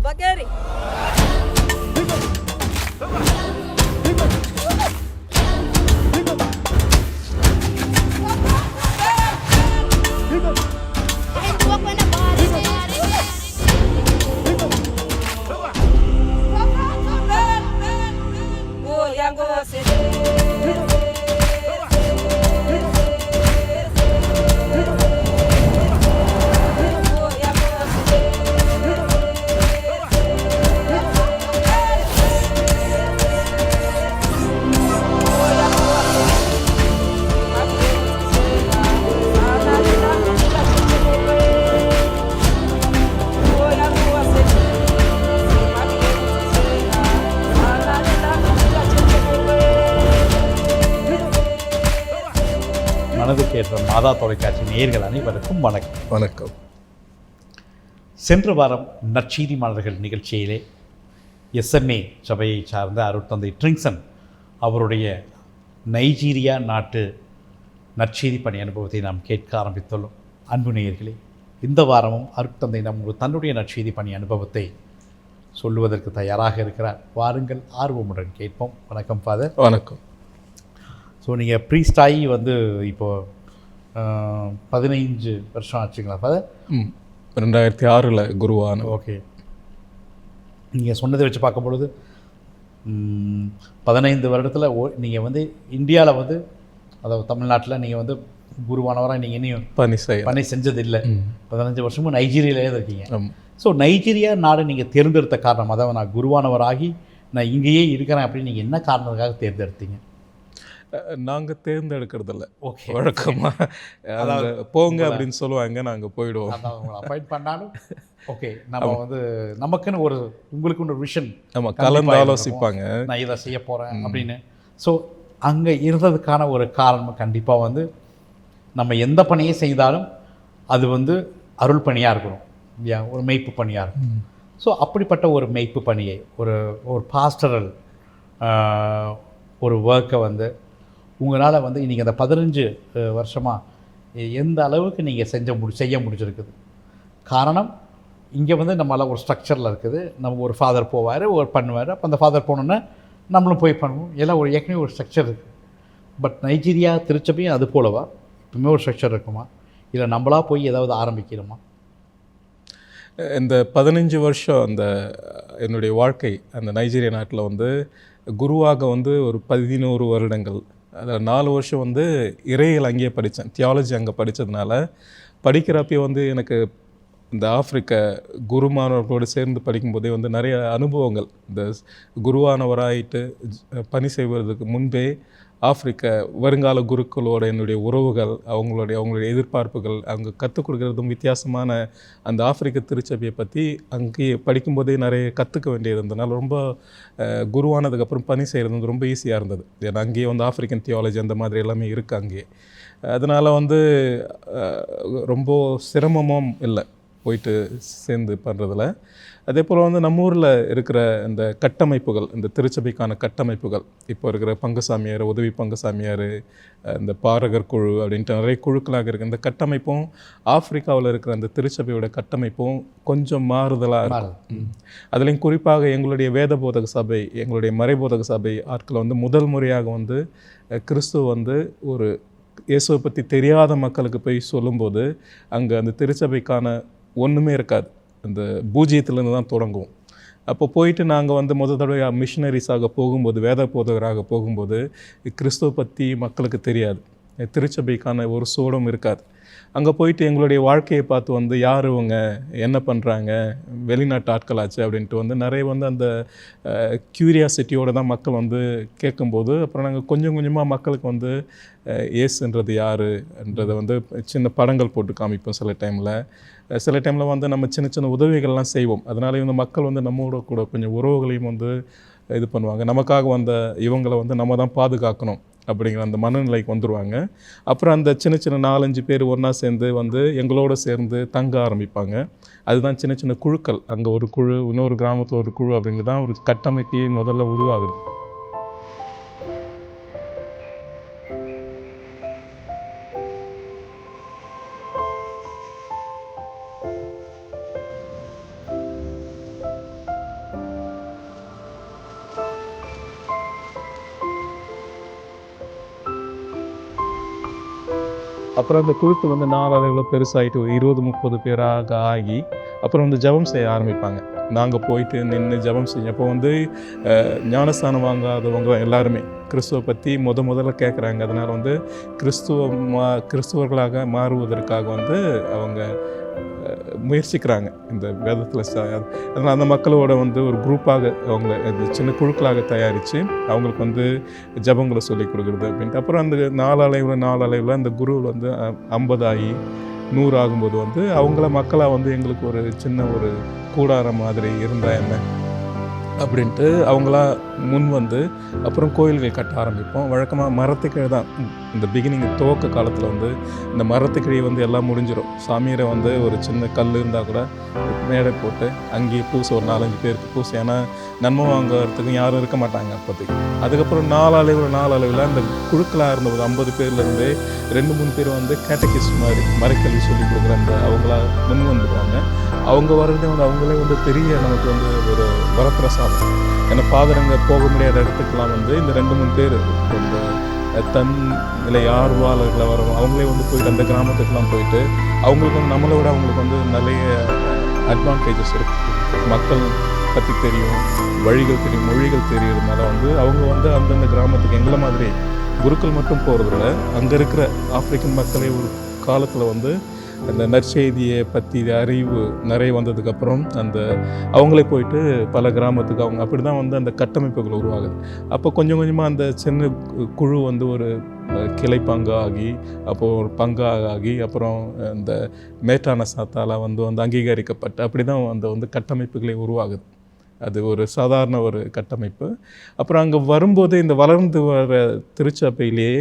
Bageri. மனதுக்கேற்ற மாதா தொலைக்காட்சி நேயர்கள் அனைவருக்கும் வணக்கம். வணக்கம். சென்ற வாரம் நற்செய்தி மாணவர்கள் நிகழ்ச்சியிலே SMA சபையை சார்ந்த அருட்தந்தை ட்ரிங்சன் அவருடைய நைஜீரியா நாட்டு நற்செய்தி பணி அனுபவத்தை நாம் கேட்க ஆரம்பித்துள்ளோம். அன்பு நேயர்களே, இந்த வாரமும் அருட்தந்தை தன்னுடைய நற்செய்தி பணி அனுபவத்தை சொல்லுவதற்கு தயாராக இருக்கிறார். வாருங்கள், ஆர்வமுடன் கேட்போம். வணக்கம் ஃபாதர். வணக்கம். ஸோ நீங்கள் ப்ரீஸ்டாகி இப்போது 15 வருஷம் ஆச்சுங்களா ஃபாதர்? 2006 குருவான. ஓகே. நீங்கள் சொன்னதை வச்சு பார்க்கும்பொழுது 15 வருடத்தில் நீங்கள் இந்தியாவில் அதாவது தமிழ்நாட்டில் நீங்கள் குருவானவராக நீங்கள் இன்னும் பணி செஞ்சது இல்லை. 15 வருஷமும் நைஜீரியாவிலே தான் இருக்கீங்க. ஸோ நைஜீரியா நாடு நீங்கள் தேர்ந்தெடுத்த காரணம், அதாவது நான் குருவானவராகி நான் இங்கேயே இருக்கிறேன் அப்படின்னு நீங்கள் என்ன காரணத்துக்காக தேர்ந்தெடுத்தீங்க? நாங்கள் தேர்ந்தெடுக்கிறதில்ல. ஓகே, வழக்கமாக அதாவது போங்க அப்படின்னு சொல்லுவாங்க, நாங்கள் போயிடுவோம். அப்பாயிண்ட் பண்ணாலும் ஓகே, நம்ம நமக்குன்னு உங்களுக்குன்னு ஒரு விஷன், நம்ம கலந்து ஆலோசிப்பாங்க, நான் இதை செய்ய போகிறேன் அப்படின்னு. ஸோ அங்கே இருந்ததுக்கான ஒரு காரணம் கண்டிப்பாக நம்ம எந்த பணியை செய்தாலும் அது அருள் பணியாக இருக்கணும் இல்லையா, ஒரு மெய்ப்பு பணியாக இருக்கும். ஸோ அப்படிப்பட்ட ஒரு மெய்ப்பு பணியை ஒரு பாஸ்டரல் ஒரு ஒர்க்கை உங்களால் இன்றைக்கி அந்த 15 வருஷமாக எந்த அளவுக்கு நீங்கள் செய்ய முடிச்சிருக்குது? காரணம், இங்கே நம்மளால் ஒரு ஸ்ட்ரக்சரில் இருக்குது. நம்ம ஒரு ஃபாதர் போவார், ஒரு பண்ணுவார். அப்போ அந்த ஃபாதர் போனோன்னே நம்மளும் போய் பண்ணுவோம். எல்லாம் ஏற்கனவே ஒரு ஸ்ட்ரக்சர் இருக்குது. பட் நைஜீரியா திருச்சபையும் அது போலவா எப்பவுமே ஒரு ஸ்ட்ரக்சர் இருக்குமா, இல்லை நம்மளாக போய் ஏதாவது ஆரம்பிக்கணுமா? இந்த 15 வருஷம் என்னுடைய வாழ்க்கை அந்த நைஜீரியா நாட்டில் குருவாக ஒரு 11 வருடங்கள், அதில் 4 வருஷம் இறையியல் அங்கேயே படித்தேன். தியாலஜி அங்கே படித்ததுனால படிக்கிறப்பே எனக்கு இந்த ஆப்பிரிக்க குருமானவர்களோடு சேர்ந்து படிக்கும்போதே நிறைய அனுபவங்கள், இந்த குருவானவராயிட்டு பணி செய்வதற்கு முன்பே ஆப்பிரிக்க வருங்கால குருக்களோட என்னுடைய உறவுகள், அவங்களுடைய எதிர்பார்ப்புகள், அவங்க கற்றுக் கொடுக்குறதும் வித்தியாசமான அந்த ஆப்பிரிக்க திருச்சபையை பற்றி அங்கேயே படிக்கும்போதே நிறைய கற்றுக்க வேண்டியது இருந்ததுனால ரொம்ப குருவானதுக்கப்புறம் பணி செய்கிறது ரொம்ப ஈஸியாக இருந்தது. ஏன்னா அங்கேயே ஆப்பிரிக்கன் தியாலஜி அந்த மாதிரி எல்லாமே இருக்குது அங்கேயே. அதனால் ரொம்ப சிரமமும் இல்லை போயிட்டு சேர்ந்து பண்ணுறதில். அதே போல் நம்ம ஊரில் இருக்கிற இந்த கட்டமைப்புகள், இந்த திருச்சபைக்கான கட்டமைப்புகள், இப்போ இருக்கிற பங்குசாமியார், உதவி பங்குசாமியார், இந்த பாரகர் குழு அப்படின்ட்டு நிறைய குழுக்களாக இருக்குது. இந்த கட்டமைப்பும் ஆப்பிரிக்காவில் இருக்கிற அந்த திருச்சபையோட கட்டமைப்பும் கொஞ்சம் மாறுதலாக இருக்கும். அதுலேயும் குறிப்பாக எங்களுடைய வேத போதக சபை, எங்களுடைய மறைபோதக சபை ஆட்கள் முதல் முறையாக கிறிஸ்துவ ஒரு இயேசுவை பற்றி தெரியாத மக்களுக்கு போய் சொல்லும்போது அங்கே அந்த திருச்சபைக்கான ஒன்றுமே இருக்காது. அந்த பூஜ்ஜியத்துலேருந்து தான் தொடங்குவோம். அப்போ போயிட்டு நாங்கள் முதல் தடவை மிஷினரிஸாக போகும்போது, வேத போதகராக போகும்போது கிறிஸ்துவ பற்றி மக்களுக்கு தெரியாது, திருச்சபைக்கான ஒரு சூடம் இருக்காது. அங்கே போயிட்டு எங்களுடைய வாழ்க்கையை பார்த்து யார் இவங்க, என்ன பண்ணுறாங்க, வெளிநாட்டு ஆட்களாச்சு அப்படின்ட்டு நிறைய அந்த க்யூரியாசிட்டியோடு தான் மக்கள் கேட்கும்போது, அப்புறம் நாங்கள் கொஞ்சம் கொஞ்சமாக மக்களுக்கு ஏசுன்றது யாருன்றதை சின்ன படங்கள் போட்டு காமிப்போம். சில டைமில் நம்ம சின்ன சின்ன உதவிகள்லாம் செய்வோம். அதனால மக்கள் நம்மோட கூட கொஞ்சம் உறவுகளையும் இது பண்ணுவாங்க. நமக்காக இவங்களை நம்ம தான் பாதுகாக்கணும் அப்படிங்கிற அந்த மனநிலைக்கு வந்துடுவாங்க. அப்புறம் அந்த சின்ன சின்ன 4-5 பேர் ஒன்றா சேர்ந்து வந்து எங்களோட சேர்ந்து தங்க ஆரம்பிப்பாங்க. அதுதான் சின்ன சின்ன குழுக்கள். அங்கே ஒரு குழு, இன்னொரு கிராமத்தில் ஒரு குழு அப்படிங்கிறது தான் ஒரு கட்டமைப்பே முதல்ல உருவாகுது. அப்புறம் அந்த குழுத்து வந்து நாளடைவில் பெருசாகிட்டு ஒரு 20-30 பேராக ஆகி அப்புறம் வந்து ஜெபம் செய்ய ஆரம்பிப்பாங்க. நாங்கள் போயிட்டு நின்று ஜெபம் செய்யும். அப்போ வந்து ஞானஸ்தானம் வாங்காதவங்க எல்லாருமே கிறிஸ்துவை பற்றி முதல்ல கேட்குறாங்க. அதனால் வந்து கிறிஸ்துவர்களாக மாறுவதற்காக வந்து அவங்க முயற்சிக்கிறாங்க இந்த வேதத்தில். அதனால் அந்த மக்களோட வந்து ஒரு குரூப்பாக அவங்கள சின்ன குழுக்களாக தயாரித்து அவங்களுக்கு வந்து ஜபங்களை சொல்லிக் கொடுக்குறது அப்படின்ட்டு. அப்புறம் அந்த நாளடைவில் அந்த குரு வந்து 50 ஆகி 100 ஆகும்போது வந்து அவங்கள மக்களாக வந்து எங்களுக்கு ஒரு சின்ன ஒரு கூடாரம் மாதிரி இருந்தால் என்ன அப்படின்ட்டு அவங்களா முன் வந்து அப்புறம் கோயில்கள் கட்ட ஆரம்பிப்போம். வழக்கமாக மரத்துக்கீழே தான் இந்த பிகினிங் துவக்க காலத்தில் வந்து இந்த மரத்துக்கீழே வந்து எல்லாம் முடிஞ்சிடும். சாமியாரை வந்து ஒரு சின்ன கல் இருந்தால் கூட மேடை போட்டு அங்கேயே பூசை ஒரு 4-5 பேருக்கு பூசை. ஏன்னா நன்மை வாங்குறதுக்கும் யாரும் இருக்க மாட்டாங்க அப்போதைக்கு. அதுக்கப்புறம் நாளடைவில் அந்த குழுக்களாக இருந்த ஒரு 50 பேர்லேருந்து 2-3 பேர் வந்து கேட்டகிஸ்ட் மாதிரி மறைக்கல்வி சொல்லி கொடுக்குற அந்த அவங்களா முன் வந்துடுவாங்க. அவங்க வர்றதே வந்து அவங்களே வந்து பெரிய நமக்கு வந்து ஒரு வரப்பிரசாதம். ஏன்னா ஃபாதருங்க போக முடியாத இடத்துக்கெலாம் வந்து இந்த 2-3 பேர் இந்த தன் நிலை ஆர்வலர்களை வரும். அவங்களே வந்து போயிட்டு அந்த கிராமத்துக்கெலாம் போயிட்டு அவங்களுக்கு வந்து நம்மளை விட அவங்களுக்கு வந்து நிறைய அட்வான்டேஜஸ் இருக்குது. மக்கள் பற்றி தெரியும், வழிகள் தெரியும், மொழிகள் தெரியுறதுனால வந்து அவங்க வந்து அந்தந்த கிராமத்துக்கு எங்களை மாதிரி குருக்கள் மட்டும் போகிறதில்ல, அங்கே இருக்கிற ஆப்பிரிக்கன் மக்களே ஒரு காலத்தில் வந்து அந்த நற்செய்தியை பற்றி அறிவு நிறைய வந்ததுக்கப்புறம் அந்த அவங்களே போயிட்டு பல கிராமத்துக்கு அவங்க அப்படி தான் வந்து அந்த கட்டமைப்புகள் உருவாகுது. அப்போ கொஞ்சம் கொஞ்சமாக அந்த சின்ன குழு வந்து ஒரு கிளை பங்காகி அப்போது ஒரு பங்காகி அப்புறம் இந்த மேட்டான சாத்தால் வந்து அங்கீகரிக்கப்பட்டு அப்படி தான் அந்த வந்து கட்டமைப்புகளே உருவாகுது. அது ஒரு சாதாரண ஒரு கட்டமைப்பு. அப்புறம் அங்கே வரும்போது இந்த வளர்ந்து வர திருச்சபையிலேயே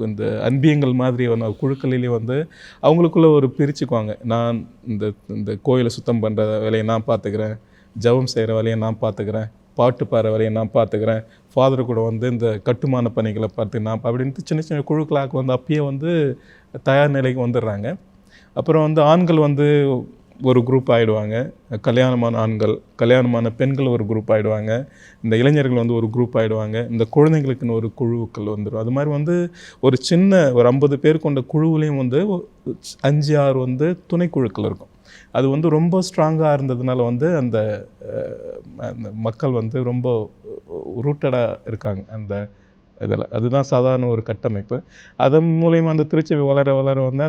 இந்த அன்பியங்கள் மாதிரி குழுக்களிலே வந்து அவங்களுக்குள்ள ஒரு பிரிச்சுக்குவாங்க. நான் இந்த கோயிலை சுத்தம் பண்ணுற வேலையை நான் பார்த்துக்கிறேன், ஜெபம் செய்கிற வேலையை நான் பார்த்துக்கிறேன், பாட்டு பாடுற வேலையை நான் பார்த்துக்கிறேன், ஃபாதர் கூட வந்து இந்த கட்டுமான பணிகளை பார்த்து நான் அப்படின்ட்டு சின்ன சின்ன குழுக்களாக வந்து அப்பயே வந்து தயார் நிலைக்கு வந்துடுறாங்க. அப்புறம் வந்து ஆண்கள் வந்து ஒரு குரூப் ஆகிடுவாங்க, கல்யாணமான ஆண்கள், கல்யாணமான பெண்கள் ஒரு குரூப் ஆகிடுவாங்க, இந்த இளைஞர்கள் வந்து ஒரு குரூப் ஆகிடுவாங்க, இந்த குழந்தைங்களுக்குன்னு ஒரு குழுக்கள் வந்துடும். அது மாதிரி வந்து ஒரு சின்ன ஒரு 50 பேர் கொண்ட குழுவிலையும் வந்து 5-6 வந்து துணைக்குழுக்கள் இருக்கும். அது வந்து ரொம்ப ஸ்ட்ராங்காக இருந்ததுனால வந்து அந்த மக்கள் வந்து ரொம்ப ரூட்டடாக இருக்காங்க அந்த இதில். அதுதான் சாதாரண ஒரு கட்டமைப்பு. அதன் மூலயமா அந்த திருச்சபை வளர வந்து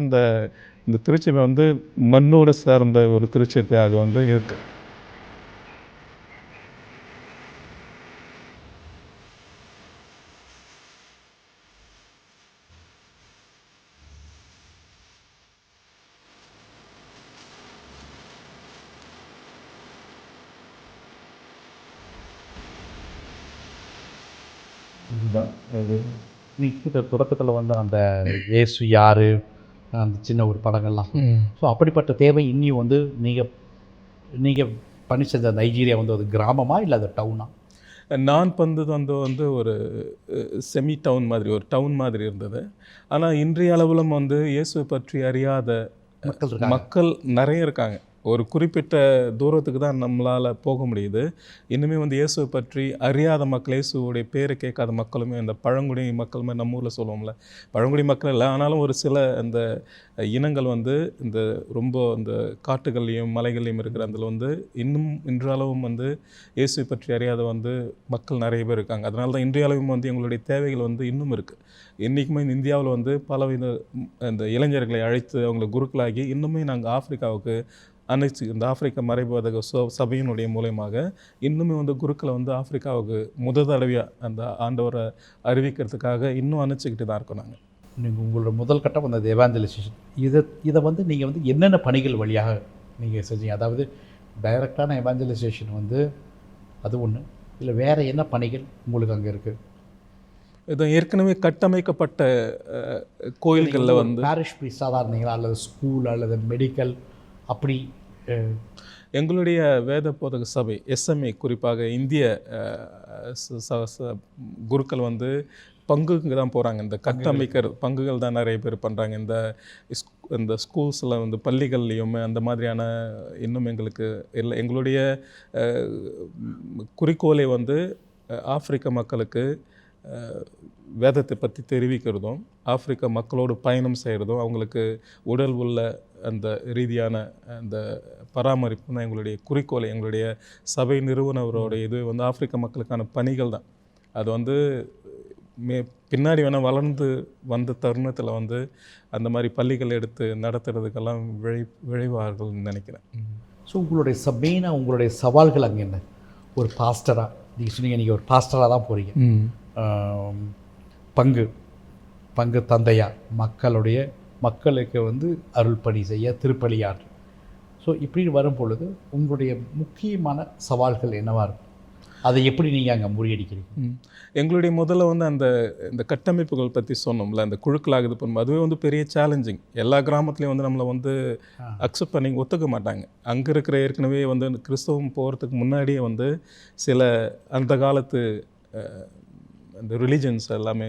இந்த திருச்சபை வந்து மண்ணோடு சார்ந்த ஒரு திருச்சபையாக வந்து இருக்குது. நீங்கள் தொடக்கத்தில் வந்து அந்த இயேசு யார் அந்த சின்ன ஒரு படங்கள்லாம், ஸோ அப்படிப்பட்ட தேவை இன்னும் வந்து நீங்கள் பணி செஞ்ச நைஜீரியா வந்து அது கிராமமா இல்லை அது டவுனா? நான் வந்தது வந்து ஒரு செமி டவுன் மாதிரி ஒரு டவுன் மாதிரி இருந்தது. ஆனால் இன்றைய அளவிலும் வந்து இயேசுவை பற்றி அறியாத மக்கள் நிறைய இருக்காங்க. ஒரு குறிப்பிட்ட தூரத்துக்கு தான் நம்மளால் போக முடியுது. இன்னுமே வந்து இயேசுவை பற்றி அறியாத மக்கள், இயேசுவோடைய பேரை கேட்காத மக்களுமே இந்த பழங்குடி மக்களுமே நம்ம ஊரில் சொல்லுவோம்ல, பழங்குடி மக்கள் இல்லை ஆனாலும் ஒரு சில அந்த இனங்கள் வந்து இந்த ரொம்ப இந்த காட்டுகள்லையும் மலைகள்லையும் இருக்கிற அதில் வந்து இன்னும் இன்றளவும் வந்து இயேசுவை பற்றி அறியாத வந்து மக்கள் நிறைய பேர் இருக்காங்க. அதனால தான் இன்றைய அளவும் வந்து எங்களுடைய தேவைகள் வந்து இன்னும் இருக்குது. இன்றைக்குமே இந்த இந்தியாவில் வந்து பலவித இந்த இளைஞர்களை அழைத்து அவங்களை குருக்களாகி இன்னுமே நாங்கள் ஆப்பிரிக்காவுக்கு அணைச்சி இந்த ஆப்பிரிக்கா மறைபோதக சபையினுடைய மூலயமாக இன்னுமே வந்து குருக்களை வந்து ஆப்பிரிக்காவுக்கு முதல் தடவையாக அந்த ஆண்டவரை அறிவிக்கிறதுக்காக இன்னும் அணைச்சிக்கிட்டு தான் இருக்கோம். நாங்கள் நீங்கள் உங்களோட முதல் கட்டம் அந்த எவாஞ்சலைசேஷன் இதை வந்து நீங்கள் வந்து என்னென்ன பணிகள் வழியாக நீங்கள் செஞ்சீங்க? அதாவது டைரக்டான எவாஞ்சலைசேஷன் வந்து அது ஒன்று, இல்லை வேறு என்ன பணிகள் உங்களுக்கு அங்கே இருக்குது? இது ஏற்கனவே கட்டமைக்கப்பட்ட கோயில்களில் வந்து பாரிஷ் ப்ரீஸ்டாக இருந்தீங்களா, அல்லது ஸ்கூல் அல்லது மெடிக்கல் அப்படி? எங்களுடைய வேத போதக சபை எஸ்எம்ஏ, குறிப்பாக இந்திய குருக்கள் வந்து பங்குக்கு தான் போகிறாங்க. இந்த கட்டமைக்கிற பங்குகள் தான் நிறைய பேர் பண்ணுறாங்க. இந்த ஸ்கூல்ஸில் வந்து பள்ளிகள்லையுமே அந்த மாதிரியான இன்னும் எங்களுக்கு இல்லை. எங்களுடைய குறிக்கோளை வந்து ஆப்பிரிக்க மக்களுக்கு வேதத்தை பற்றி தெரிவிக்கிறதும், ஆப்பிரிக்க மக்களோடு பயணம் செய்கிறதும், அவங்களுக்கு உடல் உள்ள அந்த ரீதியான அந்த பராமரிப்பு தான் எங்களுடைய குறிக்கோளை. எங்களுடைய சபை நிறுவனரோட இது வந்து ஆப்பிரிக்க மக்களுக்கான பணிகள் தான். அது வந்து பின்னாடி வேணால் வளர்ந்து வந்த தருணத்தில் வந்து அந்த மாதிரி பள்ளிகள் எடுத்து நடத்துறதுக்கெல்லாம் விழைவார்கள்னு நினைக்கிறேன். ஸோ உங்களுடைய மெயினாக உங்களுடைய சவால்கள் அங்கே என்ன? ஒரு பாஸ்டராக நீங்கள் சொன்னீங்க, நீங்கள் ஒரு பாஸ்டராக தான் போகிறீங்க. பங்கு தந்தையா மக்களுக்கு வந்து அருள் பணி செய்ய திருப்பலியாற்று. ஸோ இப்படி வரும் பொழுது உங்களுடைய முக்கியமான சவால்கள் என்னவாக இருக்கும்? அதை எப்படி நீங்கள் அங்கே முறியடிக்கிறீங்க? எங்களுடைய முதல்ல வந்து இந்த கட்டமைப்புகள் பற்றி சொன்னோம்ல, அந்த குழுக்களாக இது பண்ணும், அதுவே வந்து பெரிய சேலஞ்சிங். எல்லா கிராமத்துலேயும் வந்து நம்மளை வந்து அக்செப்ட் பண்ணி ஒத்துக்க மாட்டாங்க. அங்கே இருக்கிற ஏற்கனவே வந்து கிறிஸ்தவம் போகிறதுக்கு முன்னாடியே வந்து சில அந்த காலத்து அந்த ரிலிஜன்ஸ் எல்லாமே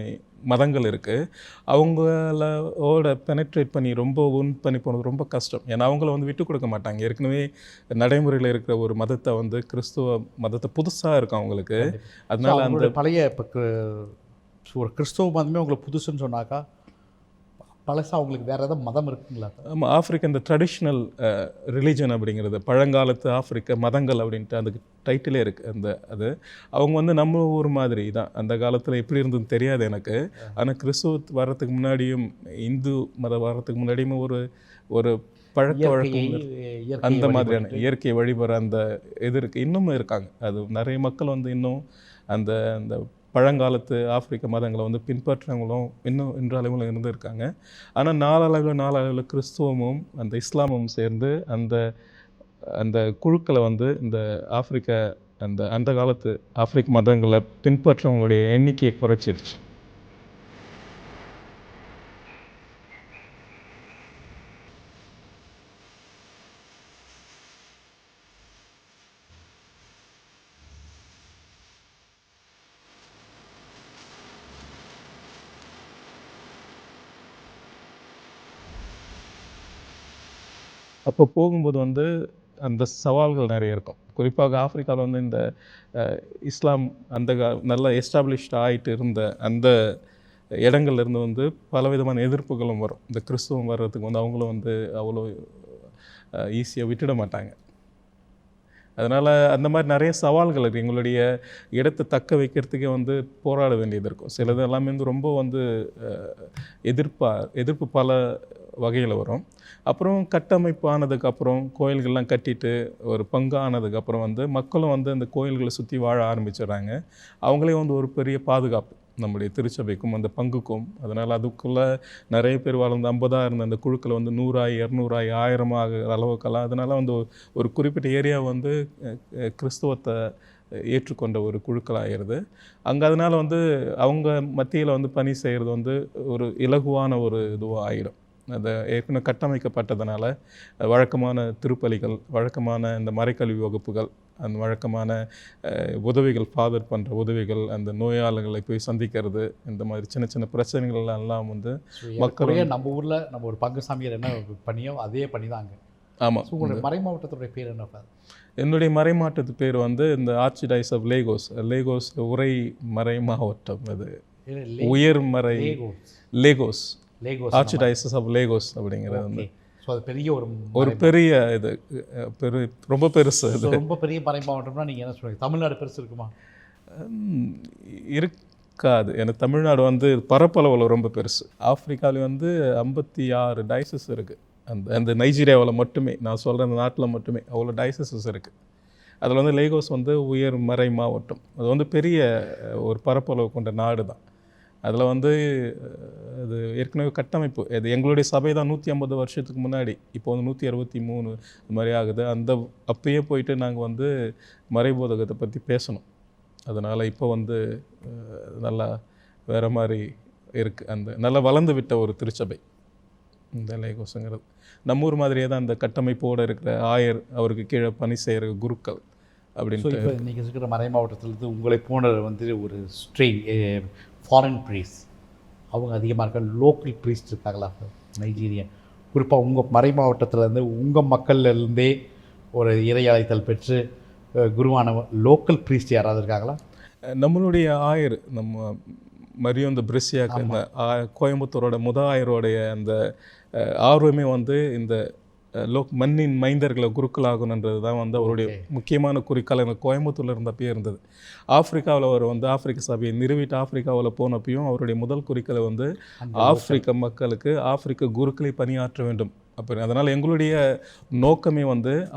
மதங்கள் இருக்குது. அவங்களோட பெனட்ரேட் பண்ணி ரொம்ப பண்ணி போனது ரொம்ப கஷ்டம். ஏன்னா அவங்கள வந்து விட்டு கொடுக்க மாட்டாங்க. ஏற்கனவே நடைமுறையில் இருக்கிற ஒரு மதத்தை வந்து கிறிஸ்துவ மதத்தை புதுசாக இருக்கும் அவங்களுக்கு. அதனால அந்த பழைய ஒரு கிறிஸ்துவ மதமே உங்களுக்கு புதுசுன்னு சொன்னாக்கா பழசாக அவங்களுக்கு வேறு ஏதாவது மதம் இருக்குங்களா? ஆமாம், ஆஃப்ரிக்கா இந்த ட்ரெடிஷ்னல் ரிலீஜன் அப்படிங்கிறது, பழங்காலத்து ஆஃப்ரிக்க மதங்கள் அப்படின்ட்டு அதுக்கு டைட்டிலே இருக்குது. அது அவங்க வந்து நம்ம ஊர் மாதிரி தான். அந்த காலத்தில் எப்படி இருந்ததுன்னு தெரியாது எனக்கு. ஆனால் கிறிஸ்துவ வர்றதுக்கு முன்னாடியும் இந்து மதம் வர்றதுக்கு முன்னாடியும் ஒரு பழக்க வழக்கம் அந்த மாதிரியான இயற்கை வழிபடுற அந்த இது இருக்குது, இன்னமும் இருக்காங்க. அது நிறைய மக்கள் வந்து இன்னும் அந்த அந்த பழங்காலத்து ஆப்பிரிக்க மதங்களை வந்து பின்பற்றவங்களும் இன்னும் இன்றளவில் இருந்திருக்காங்க. ஆனால் நாளளவில் கிறிஸ்துவமும் அந்த இஸ்லாமும் சேர்ந்து அந்த குழுக்களை வந்து இந்த ஆப்பிரிக்க அந்த காலத்து ஆப்பிரிக்க மதங்களை பின்பற்றவங்களுடைய எண்ணிக்கையை குறைச்சிருச்சு. அப்போ போகும்போது வந்து அந்த சவால்கள் நிறைய இருக்கும். குறிப்பாக ஆப்பிரிக்காவில் வந்து இந்த இஸ்லாம் நல்லா எஸ்டாப்ளிஷ்ட் ஆகிட்டு இருந்த அந்த இடங்கள்லேருந்து வந்து பலவிதமான எதிர்ப்புகளும் வரும். இந்த கிறிஸ்துவம் வர்றதுக்கு வந்து அவங்களும் வந்து அவ்வளோ ஈஸியாக விட்டுட மாட்டாங்க. அதனால் அந்த மாதிரி நிறைய சவால்கள் இருக்குது. எங்களுடைய இடத்தை தக்க வைக்கிறதுக்கே வந்து போராட வேண்டியது இருக்கும். சிலது எல்லாமே வந்து ரொம்ப வந்து எதிர்ப்பு பல வகையில் வரும். அப்புறம் கட்டமைப்பு ஆனதுக்கப்புறம் கோயில்கள்லாம் கட்டிட்டு ஒரு பங்கு ஆனதுக்கப்புறம் வந்து மக்களும் வந்து அந்த கோயில்களை சுற்றி வாழ ஆரம்பிச்சிடுறாங்க. அவங்களே வந்து ஒரு பெரிய பாதுகாப்பு நம்முடைய திருச்சபைக்கும் அந்த பங்குக்கும். அதனால் அதுக்குள்ளே நிறைய பேர் வாழ்ந்து 50 இருந்த அந்த குழுக்களை வந்து 100 200 1000 அளவுக்கெல்லாம். அதனால் வந்து ஒரு குறிப்பிட்ட ஏரியா வந்து கிறிஸ்துவத்தை ஏற்றுக்கொண்ட ஒரு குழுக்களாகிடுது அங்கே. அதனால் வந்து அவங்க மத்தியில் வந்து பணி செய்கிறது வந்து ஒரு இலகுவான ஒரு இதுவாக ஆகிடும். அதை ஏற்கனவே கட்டமைக்கப்பட்டதுனால வழக்கமான திருப்பலிகள், வழக்கமான இந்த மறைக்கல்வி வகுப்புகள், அந்த வழக்கமான உதவிகள், ஃபாதர் பண்ணுற உதவிகள், அந்த நோயாளர்களை போய் சந்திக்கிறது, இந்த மாதிரி சின்ன சின்ன பிரச்சனைகள் எல்லாம் வந்து மக்களே நம்ம ஊரில் நம்ம ஒரு பங்கு சாமியார் என்ன பண்ணியோ அதே பண்ணி தான் அங்கே. ஆமாம். உங்களுடைய மறை மாவட்டத்துடைய பேர் என்ன? என்னுடைய மறை மாவட்டத்து பேர் வந்து இந்த ஆர்ச்டிடைஸ் ஆஃப் லேகோஸ் உரை மறை மாவட்டம். அது உயர்மறை லேகோஸ் ஆர்ச்டிடைசஸ் ஆஃப் லேகோஸ் அப்படிங்கிறது வந்து பெரிய ஒரு பெரிய இது ரொம்ப பெருசு. இது ரொம்ப பெரிய மறை மாவட்டம்னா நீங்கள் என்ன சொல்லுவீங்க? தமிழ்நாடு பெருசு இருக்குமா? இருக்காது. எனக்கு தமிழ்நாடு வந்து பரப்பளவில் ரொம்ப பெருசு. ஆப்பிரிக்காவில் வந்து 56 டயசஸ் இருக்குது. அந்த நைஜீரியாவில் மட்டுமே, நான் சொல்கிற அந்த நாட்டில் மட்டுமே அவ்வளோ டயசஸஸ் இருக்குது. அதில் வந்து லேகோஸ் வந்து உயர் மறை மாவட்டம். அது வந்து பெரிய ஒரு பரப்பளவு கொண்ட நாடு தான். அதில் வந்து அது ஏற்கனவே கட்டமைப்பு, அது எங்களுடைய சபை தான் 150 வருஷத்துக்கு முன்னாடி, இப்போ வந்து 163 இந்த மாதிரி ஆகுது. அப்பயே போயிட்டு நாங்கள் வந்து மறைபோதகத்தை பற்றி பேசணும். அதனால் இப்போ வந்து நல்லா வேறு மாதிரி இருக்குது. அந்த நல்லா வளர்ந்து விட்ட ஒரு திருச்சபை இந்த லேகோஸுங்கிறது. நம்ம ஊர் மாதிரியே தான் அந்த கட்டமைப்போடு இருக்கிற ஆயர், அவருக்கு கீழே பணி செய்கிற குருக்கள் அப்படின்ட்டு. இப்போ நீங்கள் இருக்கிற மறை மாவட்டத்திலேருந்து உங்களை போன ஒரு ஸ்ட்ரெயின் ஃபாரின் ப்ரீஸ்ட் அவங்க அதிகமாக இருக்காங்க, லோக்கல் ப்ரீஸ்ட் இருக்காங்களா நைஜீரியா? குறிப்பாக உங்கள் மறை மாவட்டத்திலேருந்து உங்கள் மக்கள்லேருந்தே ஒரு இறை அழைத்தல் பெற்று குருவான லோக்கல் ப்ரீஸ்ட் யாராவது இருக்காங்களா? நம்மளுடைய ஆயர், நம்ம மரியம் இந்த பிரிசியாக்கு, அந்த கோயம்புத்தூரோட ஆயரோடைய அந்த ஆர்வமே இந்த மண்ணின் மைந்தர்களை குருக்களாகணுன்றது தான் அவருடைய முக்கியமான குறிக்கால். எனக்கு கோயம்புத்தூரில் இருந்தப்பயே இருந்தது. ஆப்பிரிக்காவில் அவர் ஆப்பிரிக்க சபையை நிறுவிட்டு ஆப்பிரிக்காவில் போனப்பையும் அவருடைய முதல் குறிக்கலை ஆப்பிரிக்க மக்களுக்கு ஆப்பிரிக்க குருக்களை பணியாற்ற வேண்டும் அப்படி. அதனால் எங்களுடைய நோக்கமே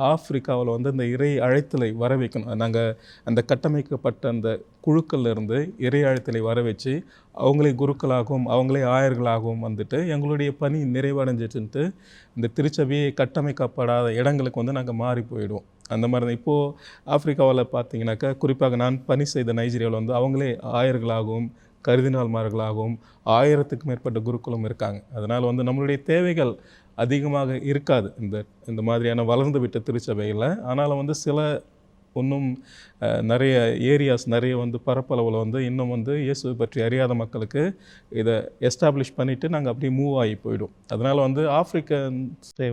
ஆப்பிரிக்காவில் இந்த இறை அழைத்தலை வர வைக்கணும். நாங்கள் அந்த கட்டமைக்கப்பட்ட அந்த குழுக்களில் இருந்து இறை அழைத்தலை வர வச்சு அவங்களே குருக்களாகவும் அவங்களே ஆயர்களாகவும் எங்களுடைய பணி நிறைவடைஞ்சிட்டு இந்த திருச்சபையை கட்டமைக்கப்படாத இடங்களுக்கு நாங்கள் மாறி போயிடுவோம். அந்த மாதிரி தான் இப்போது ஆப்பிரிக்காவில் பார்த்தீங்கன்னாக்கா, குறிப்பாக நான் பணி செய்த நைஜீரியாவில் அவங்களே ஆயர்களாகவும் கருதினால்மார்களாகவும் 1000க்கு மேற்பட்ட குருக்களும் இருக்காங்க. அதனால் நம்மளுடைய தேவைகள் அதிகமாக இருக்காது இந்த மாதிரியான வளர்ந்து விட்ட திருச்சபையில். ஆனாலும் சில இன்னும் நிறைய ஏரியாஸ், நிறைய பரப்பளவில் இன்னும் இயேசுவை பற்றி அறியாத மக்களுக்கு இதை எஸ்டாப்ளிஷ் பண்ணிவிட்டு நாங்கள் அப்படியே மூவ் ஆகி போயிடும். அதனால் ஆப்பிரிக்கன்ஸை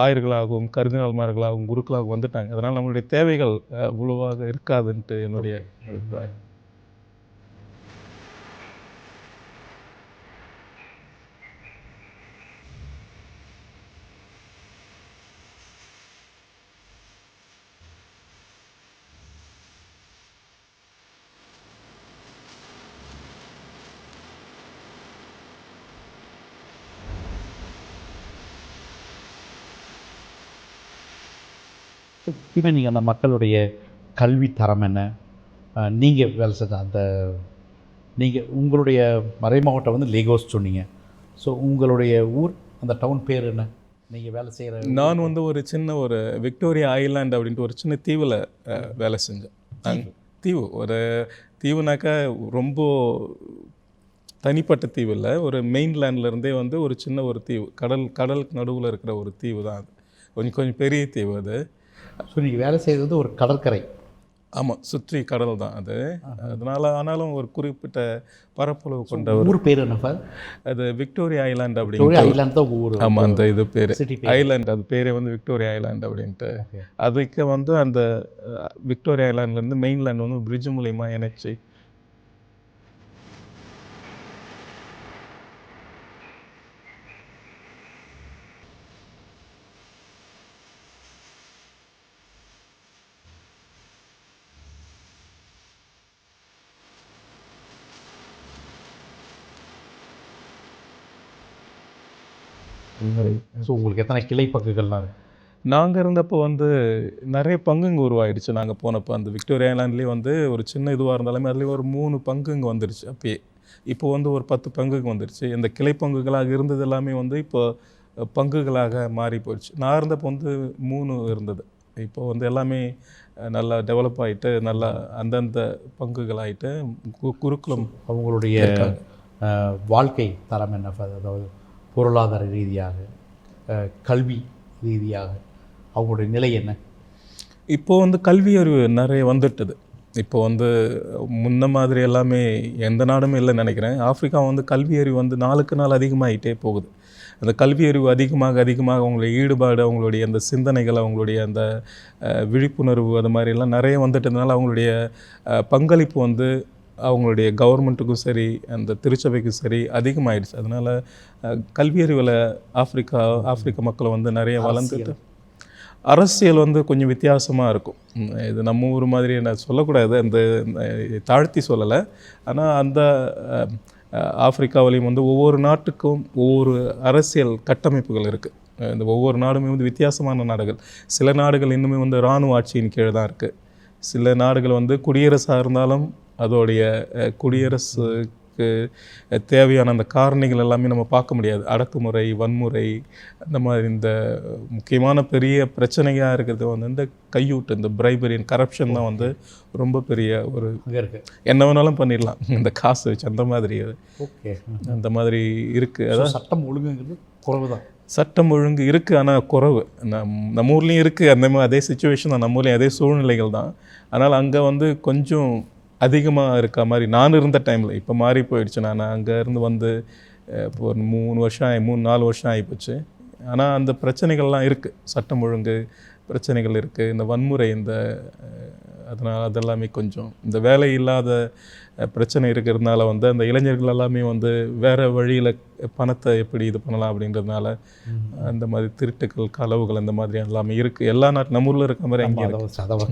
ஆயர்களாகவும் கருதினால்மார்களாகவும் குருக்களாகவும் வந்துட்டாங்க. அதனால் நம்மளுடைய தேவைகள் அவ்வளவாக இருக்காதுன்ட்டு என்னுடைய அபிப்பிராயம். இப்போ நீங்கள் அந்த மக்களுடைய கல்வி தரம் என்ன, நீங்கள் வேலை செஞ்ச நீங்கள் உங்களுடைய மறை மாவட்டம் லேகோஸ் சொன்னீங்க. ஸோ உங்களுடைய ஊர், அந்த டவுன் பேர் என்ன? நீங்கள் வேலை செய்கிற நான் ஒரு சின்ன விக்டோரியா ஐலாண்ட் அப்படின்ட்டு ஒரு சின்ன தீவில் வேலை செஞ்சேன். தீவுனாக்கா ரொம்ப தனிப்பட்ட தீவு இல்லை, ஒரு மெயின்லேண்ட்லேருந்தே ஒரு சின்ன ஒரு தீவு, கடலுக்கு நடுவில் இருக்கிற ஒரு தீவு தான் அது. கொஞ்சம் பெரிய தீவு அது. ஸோ நீங்கள் வேலை செய்கிறது ஒரு கடற்கரை? ஆமாம், சுற்றி கடல் தான் அது. அதனால் ஆனாலும் ஒரு குறிப்பிட்ட பரப்பளவு கொண்ட ஊர் பேர் என்ன சார்? அது விக்டோரியா ஐலாண்ட் அப்படின்ட்டு. ஐலாண்ட் தான் ஊர். ஆமாம், அந்த இது பேர் ஐலாண்ட், அது பேரே விக்டோரியா ஐலாண்ட் அப்படின்ட்டு. அதுக்கு அந்த விக்டோரியா ஐலாண்ட்லேருந்து மெயின்லேண்ட் பிரிட்ஜ் மூலிமா இணைச்சி ஸோ உங்களுக்கு எத்தனை கிளை பங்குகள்லாம்? நாங்கள் இருந்தப்போ நிறைய பங்குங்க உருவாயிடுச்சு. நாங்கள் போனப்போ அந்த விக்டோரியா ஐலாண்ட்லேயே ஒரு சின்ன இதுவாக இருந்தாலுமே அதுலேயே ஒரு 3 பங்குங்க வந்துடுச்சு அப்பயே. இப்போ ஒரு 10 பங்குக்கு வந்துடுச்சு. இந்த கிளை பங்குகளாக இருந்தது எல்லாமே இப்போ பங்குகளாக மாறி போயிடுச்சு. நான் இருந்தப்போ 3 இருந்தது. இப்போ எல்லாமே நல்லா டெவலப் ஆகிட்டு நல்லா அந்தந்த பங்குகளாகிட்டு குருக்குலம். அவங்களுடைய வாழ்க்கை தரம் என்ன? அதாவது பொருளாதார ரீதியாக, கல்வி ரீதியாக அவங்களுடைய நிலை என்ன? இப்போது கல்வி அறிவு நிறைய வந்துட்டுது. இப்போ முன்ன மாதிரி எல்லாமே எந்த நாடுமே இல்லைன்னு நினைக்கிறேன். ஆப்பிரிக்கா கல்வி அறிவு நாளுக்கு நாள் அதிகமாகிட்டே போகுது. அந்த கல்வி அறிவு அதிகமாக அவங்களுடைய ஈடுபாடு, அவங்களுடைய அந்த சிந்தனைகள், அவங்களுடைய அந்த விழிப்புணர்வு, அது மாதிரிலாம் நிறைய வந்துட்டதுனால அவங்களுடைய பங்களிப்பு அவங்களுடைய கவர்மெண்ட்டுக்கும் சரி அந்த திருச்சபைக்கும் சரி அதிகமாகிடுச்சு. அதனால் கல்வியறிவில் ஆப்பிரிக்க மக்கள் நிறைய வளர்ந்துட்டு. அரசியல் கொஞ்சம் வித்தியாசமாக இருக்கும். இது நம்ம ஊர் மாதிரி நான் சொல்லக்கூடாது, அந்த தாழ்த்தி சொல்லலை. ஆனால் அந்த ஆப்பிரிக்காவிலையும் ஒவ்வொரு நாட்டுக்கும் ஒவ்வொரு அரசியல் கட்டமைப்புகள் இருக்குது. இந்த ஒவ்வொரு நாடுமே வித்தியாசமான நாடுகள். சில நாடுகள் இன்னுமே இராணுவ ஆட்சியின் கீழே தான் இருக்குது. சில நாடுகள் குடியரசாக இருந்தாலும் அதோடைய குடியரசு அதுக்கு தேவையான அந்த காரணிகள் எல்லாமே நம்ம பார்க்க முடியாது. அடக்குமுறை, வன்முறை, அந்த மாதிரி இந்த முக்கியமான பெரிய பிரச்சனையாக இருக்கிறது வந்து இந்த கையூட்டு, இந்த பிரைபரி அண்ட் கரப்ஷன் தான் வந்து ரொம்ப பெரிய ஒரு இருக்குது. என்ன வேணாலும் பண்ணிடலாம் இந்த காசு வச்சு, அந்த மாதிரி ஓகே, அந்த மாதிரி இருக்குது. அதாவது சட்டம் ஒழுங்குங்கிறது குறைவு தான். சட்டம் ஒழுங்கு இருக்குது, ஆனால் குறைவு. நம்ம ஊர்லேயும் இருக்குது அந்த மாதிரி அதே சுச்சுவேஷன் தான், நம்ம ஊர்லேயும் அதே சூழ்நிலைகள் தான். ஆனால் அங்கே வந்து கொஞ்சம் அதிகமாக இருக்க மாதிரி நான் இருந்த டைமில். இப்போ மாறி போயிடுச்சு. நான் அங்கே இருந்து வந்து இப்போ ஒரு 3-4 வருஷம் ஆகிப்போச்சு. ஆனால் அந்த பிரச்சனைகள்லாம் இருக்குது, சட்டம் ஒழுங்கு பிரச்சனைகள் இருக்குது, இந்த வன்முறை, இந்த அதனால் அதெல்லாமே கொஞ்சம் இந்த வேலை இல்லாத பிரச்சனை இருக்கிறதுனால வந்து அந்த இளைஞர்கள் எல்லாமே வந்து வேறு வழியில் பணத்தை எப்படி இது பண்ணலாம் அப்படின்றதுனால அந்த மாதிரி திருட்டுகள், களவுகள் அந்த மாதிரி எல்லாமே இருக்குது. எல்லா நாட்டு நம்ம ஊரில் இருக்க மாதிரி அங்கே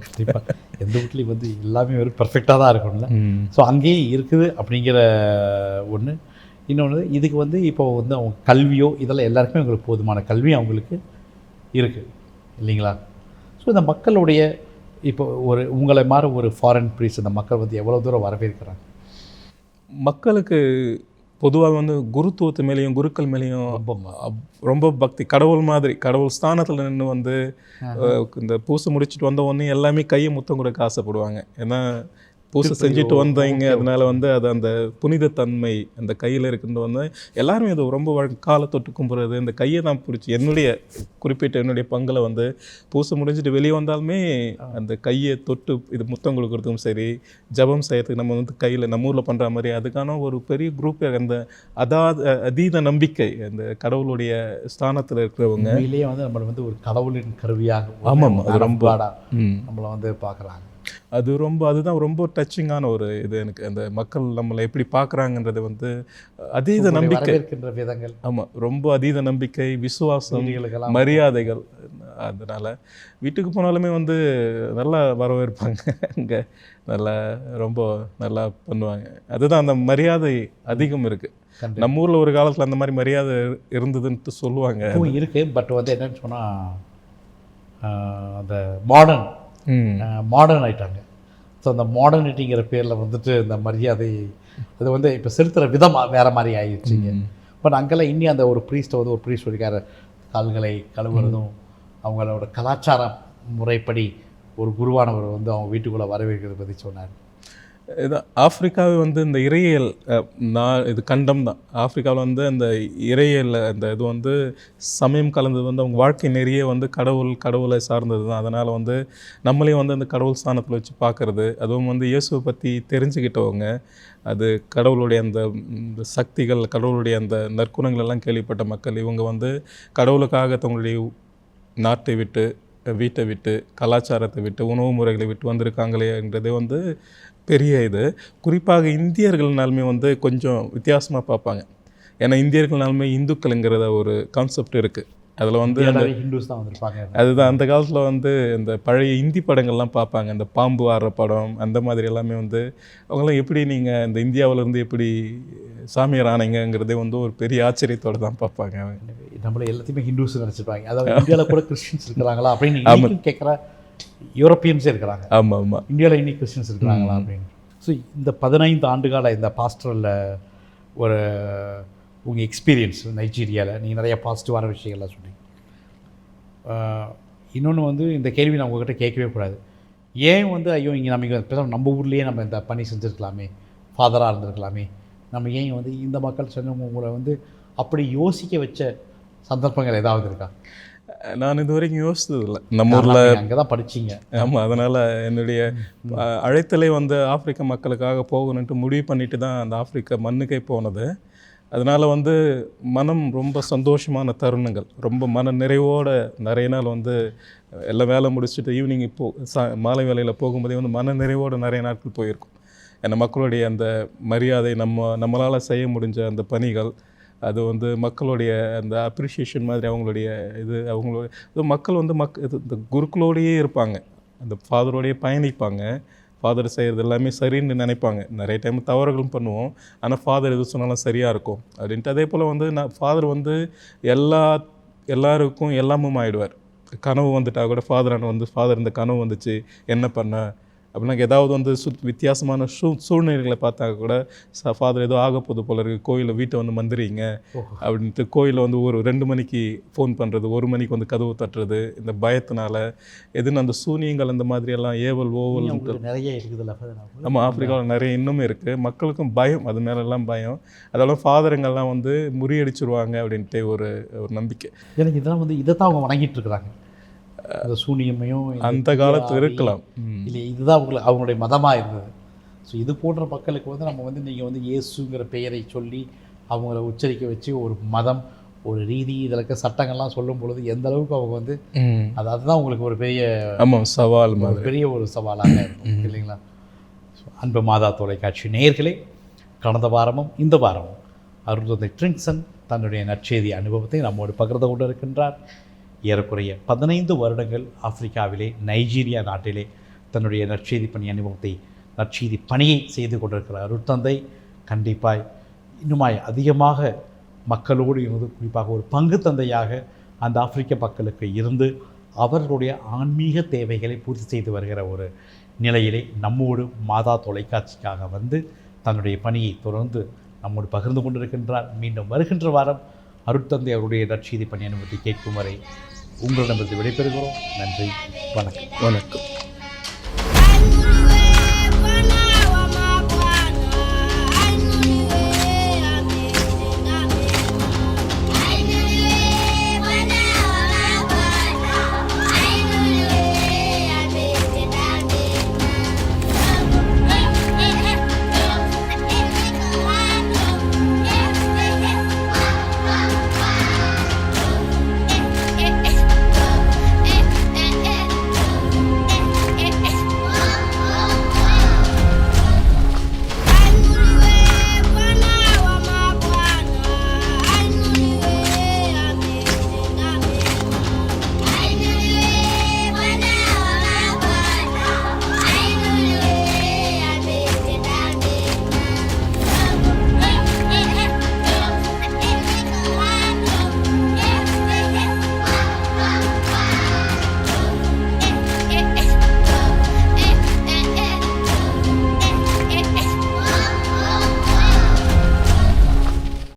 கண்டிப்பாக எந்த வீட்லேயும் வந்து எல்லாமே ஒரு பர்ஃபெக்டாக தான் இருக்கும்ல. ஸோ அங்கேயும் இருக்குது அப்படிங்கிற ஒன்று. இன்னொன்று, இதுக்கு வந்து இப்போ வந்து அவங்க கல்வியோ இதெல்லாம் எல்லாருக்குமே அவங்களுக்கு போதுமான கல்வி அவங்களுக்கு இருக்குது இல்லைங்களா? ஸோ இந்த மக்களுடைய இப்போ ஒரு உங்களை மாதிரி ஒரு ஃபாரின் ப்ரீஸ் இந்த மக்கள் வந்து எவ்வளோ தூரம் வரவேற்கிறாங்க? மக்களுக்கு பொதுவாக வந்து குருத்துவத்து மேலேயும் குருக்கள் மேலேயும் ரொம்ப பக்தி. கடவுள் மாதிரி, கடவுள் ஸ்தானத்தில் நின்று வந்து இந்த பூசை முடிச்சுட்டு வந்த உடனே எல்லாமே கையை முத்தம் கொடுக்க ஆசைப்படுவாங்க. ஏன்னா பூசை செஞ்சுட்டு வந்தீங்க, அதனால வந்து அது அந்த புனிதத்தன்மை அந்த கையில் இருக்குன்னு வந்து எல்லாருமே அது ரொம்ப காலை தொட்டு கும்புறது, இந்த கையை தான் பிடிச்சி என்னுடைய பங்கில் வந்து பூசை முடிஞ்சுட்டு வெளியே வந்தாலுமே அந்த கையை தொட்டு இது முத்தம் கொடுக்குறதுக்கும் சரி, ஜபம் செய்யறதுக்கு நம்ம வந்து கையில் நம்ம ஊரில் பண்ணுற மாதிரி அதுக்கான ஒரு பெரிய குரூப். அந்த அதீத நம்பிக்கை அந்த கடவுளுடைய ஸ்தானத்தில் இருக்கிறவங்க வந்து நம்மளை வந்து ஒரு கடவுளின் கருவியாக, ஆமாம், அது ரொம்ப நம்மளை வந்து பார்க்குறாங்க. அதுதான் ரொம்ப டச்சிங்கான ஒரு இது. எனக்கு அந்த மக்கள் நம்மளை எப்படி பார்க்குறாங்கன்றது வந்து அதீத நம்பிக்கை, விதங்கள், ஆமாம், ரொம்ப அதீத நம்பிக்கை, விசுவாசம், மரியாதைகள். அதனால் வீட்டுக்கு போனாலுமே வந்து நல்லா வரவேற்பாங்க, இங்கே நல்லா ரொம்ப நல்லா பண்ணுவாங்க. அதுதான் அந்த மரியாதை அதிகம் இருக்குது. நம்ம ஊரில் ஒரு காலத்தில் அந்த மாதிரி மரியாதை இருந்ததுன்ட்டு சொல்லுவாங்க, இருக்குது. பட் வந்து என்னன்னு சொன்னால் அந்த மாடர்ன் ஆகிட்டாங்க. ஸோ அந்த மாடர்னிட்டிங்கிற பேரில் வந்துட்டு இந்த மரியாதை அது வந்து இப்போ செலுத்துகிற விதம் வேறு மாதிரி ஆகிடுச்சிங்க. பட் அங்கெல்லாம் இன்னும் அந்த ஒரு ப்ரீஸ்ட்டை வந்து ஒரு ப்ரீஸ்ட் வரைக்கார கால்களை கழுவுறதும் அவங்களோட கலாச்சார முறைப்படி ஒரு குருவானவர் வந்து அவங்க வீட்டுக்குள்ளே வரவேற்கிறத பற்றி சொன்னார். இது ஆஃப்ரிக்காவை வந்து இந்த இறையியல் இது கண்டம் தான். ஆஃப்ரிக்காவில் வந்து அந்த இறையியல் அந்த இது வந்து சமயம் கலந்தது வந்து அவங்க வாழ்க்கை நிறைய வந்து கடவுளை சார்ந்தது தான். அதனால் வந்து நம்மளையும் வந்து அந்த கடவுள் ஸ்தானத்தில் வச்சு பார்க்குறது, அதுவும் வந்து இயேசுவை பற்றி தெரிஞ்சுக்கிட்டவங்க, அது கடவுளுடைய அந்த சக்திகள், கடவுளுடைய அந்த நற்குணங்கள் எல்லாம் கேள்விப்பட்ட மக்கள், இவங்க வந்து கடவுளுக்காக தங்களுடைய நாட்டை விட்டு, வீட்டை விட்டு, கலாச்சாரத்தை விட்டு, உணவு முறைகளை விட்டு வந்திருக்காங்களேன்றதே வந்து பெரிய இது. குறிப்பாக இந்தியர்கள்னாலுமே வந்து கொஞ்சம் வித்தியாசமாக பார்ப்பாங்க. ஏன்னா இந்தியர்கள்னாலுமே இந்துக்கள்ங்கிறத ஒரு கான்செப்ட் இருக்குது. அதில் வந்து ஹிந்துஸ் தான் வந்திருப்பாங்க. அதுதான் அந்த காலத்தில் வந்து இந்த பழைய இந்தி படங்கள்லாம் பார்ப்பாங்க, இந்த பாம்பு ஆடுற படம், அந்த மாதிரி எல்லாமே வந்து அவங்களாம் எப்படி நீங்கள் இந்த இந்தியாவிலேருந்து எப்படி சாமியார் ஆனீங்கிறதே வந்து ஒரு பெரிய ஆச்சரியத்தோடு தான் பார்ப்பாங்க. நம்மள எல்லாத்தையுமே ஹிந்துஸ் நினச்சிருப்பாங்க. அதாவது இந்தியாவில் கூட கிறிஸ்டின்ஸ் இருக்கிறாங்களா அப்படின்னு கேட்குற யூரோப்பியன்ஸே இருக்கிறாங்க. ஆமாம், இந்தியாவில் இன்னும் கிறிஸ்டின்ஸ் இருக்கிறாங்களா அப்படின்னு. ஸோ இந்த 15 ஆண்டுகால இந்த பாஸ்டரில் ஒரு உங்கள் எக்ஸ்பீரியன்ஸ் நைஜீரியாவில் நீங்கள் நிறைய பாசிட்டிவான விஷயங்கள்லாம் சொன்னீங்க. இன்னொன்று வந்து இந்த கேள்வி நான் உங்கள்கிட்ட கேட்கவே கூடாது. ஏன் வந்து ஐயோ இங்கே நம்ம ஊர்லேயே நம்ம இந்த பணி செஞ்சுருக்கலாமே, ஃபாதராக இருந்திருக்கலாமே, நம்ம ஏன் வந்து இந்த மக்கள் சொன்னவங்க உங்களை வந்து அப்படி யோசிக்க வச்ச சந்தர்ப்பங்கள் ஏதாவது இருக்கா? நான் இது வரைக்கும் யோசித்ததில்லை. நம்ம ஊரில் அங்கே தான் படிச்சிங்க. ஆமாம், அதனால் என்னுடைய அழைத்தலே வந்து ஆப்பிரிக்க மக்களுக்காக போகணுன்ட்டு முடிவு பண்ணிட்டு தான் அந்த ஆப்பிரிக்க மண்ணுக்கே போனது. அதனால் வந்து மனம் ரொம்ப சந்தோஷமான தருணங்கள், ரொம்ப மன நிறைவோடு நிறைய நாள் வந்து எல்லாம் வேலை முடிச்சுட்டு ஈவினிங் மாலை வேலையில் போகும்போதே வந்து மன நிறைவோடு நிறைய நாட்கள் போயிருக்கும். ஏன்னா மக்களுடைய அந்த மரியாதை, நம்மளால் செய்ய முடிஞ்ச அந்த பணிகள், அது வந்து மக்களுடைய அந்த அப்ரிஷியேஷன் மாதிரி அவங்களுடைய மக்கள் வந்து இந்த குருக்களோடையே இருப்பாங்க, அந்த ஃபாதரோடையே பயணிப்பாங்க. ஃபாதர் செய்கிறது எல்லாமே சரின்னு நினைப்பாங்க. நிறைய டைம் தவறுகளும் பண்ணுவோம், ஆனால் ஃபாதர் எது சொன்னாலும் சரியாக இருக்கும் அப்படின்ட்டு. அதே போல் வந்து ஃபாதர் வந்து எல்லாருக்கும் எல்லாமும் ஆகிடுவார். கனவு வந்துட்டால் கூட ஃபாதர் இந்த கனவு வந்துச்சு, என்ன பண்ண அப்படின்னா ஏதாவது வந்து வித்தியாசமான சூழ்நிலைகளை பார்த்தா கூட ஃபாதர் ஏதோ ஆக போகுது போல இருக்குது, கோயிலில் வீட்டை வந்து மந்திரிங்க அப்படின்ட்டு கோயிலில் வந்து ஒரு 2 மணிக்கு ஃபோன் பண்ணுறது, 1 மணிக்கு வந்து கதவு தட்டுறது, இந்த பயத்தினால எதுன்னு அந்த சூனியங்கள் அந்த மாதிரியெல்லாம் ஏவல் ஓவல் நிறைய இருக்குதுல்ல. நம்ம ஆப்பிரிக்காவில் நிறைய இன்னுமே இருக்குது. மக்களுக்கும் பயம், அது மேலெல்லாம் பயம். அதெல்லாம் ஃபாதருங்கெல்லாம் வந்து முறியடிச்சிருவாங்க அப்படின்ட்டு ஒரு நம்பிக்கை. எனக்கு இதெல்லாம் வந்து இதை தான் அவங்க வணங்கிட்டு இருக்கிறாங்க. அந்த சூனியமையும் அந்த காலத்தில் இருக்கலாம் இல்லை, இதுதான் அவங்களுடைய மதமாக இருந்தது. ஸோ இது போன்ற மக்களுக்கு வந்து நம்ம வந்து நீங்கள் வந்து இயேசுங்கிற பெயரை சொல்லி அவங்கள உச்சரிக்க வச்சு ஒரு மதம், ஒரு ரீதி, இதில் இருக்க சட்டங்கள்லாம் சொல்லும் பொழுது எந்த அளவுக்கு அவங்க வந்து அதுதான் உங்களுக்கு ஒரு பெரிய சவால், பெரிய ஒரு சவாலாக இருக்கும் இல்லைங்களா? அன்பு மாதா தொலைக்காட்சி நேயர்களே, கடந்த வாரமும் இந்த வாரமும் அருட்தந்தை ட்ரிங்சன் தன்னுடைய நற்செய்தி அனுபவத்தை நம்மோடு பகிர்ந்து கொண்டு இருக்கின்றார். ஏறக்குறைய 15 வருடங்கள் ஆப்பிரிக்காவிலே நைஜீரியா நாட்டிலே தன்னுடைய நற்செய்தி பணியை செய்து கொண்டிருக்கிறார் அருட்தந்தை. கண்டிப்பாய் இன்னுமாய் அதிகமாக மக்களோடு இருந்து, குறிப்பாக ஒரு பங்கு தந்தையாக அந்த ஆப்பிரிக்க மக்களுக்கு இருந்து அவர்களுடைய ஆன்மீக தேவைகளை பூர்த்தி செய்து வருகிற ஒரு நிலையிலே நம்மோடு மாதா தொலைக்காட்சிக்காக வந்து தன்னுடைய பணியை தொடர்ந்து நம்மோடு பகிர்ந்து கொண்டிருக்கின்றார். மீண்டும் வருகின்ற வாரம் அருட்தந்தை அவருடைய நற்செய்தி பணி அனுபவத்தை கேட்கும் வரை உங்களிடமிருந்து விடைபெறுகிறோம். நன்றி, வணக்கம்.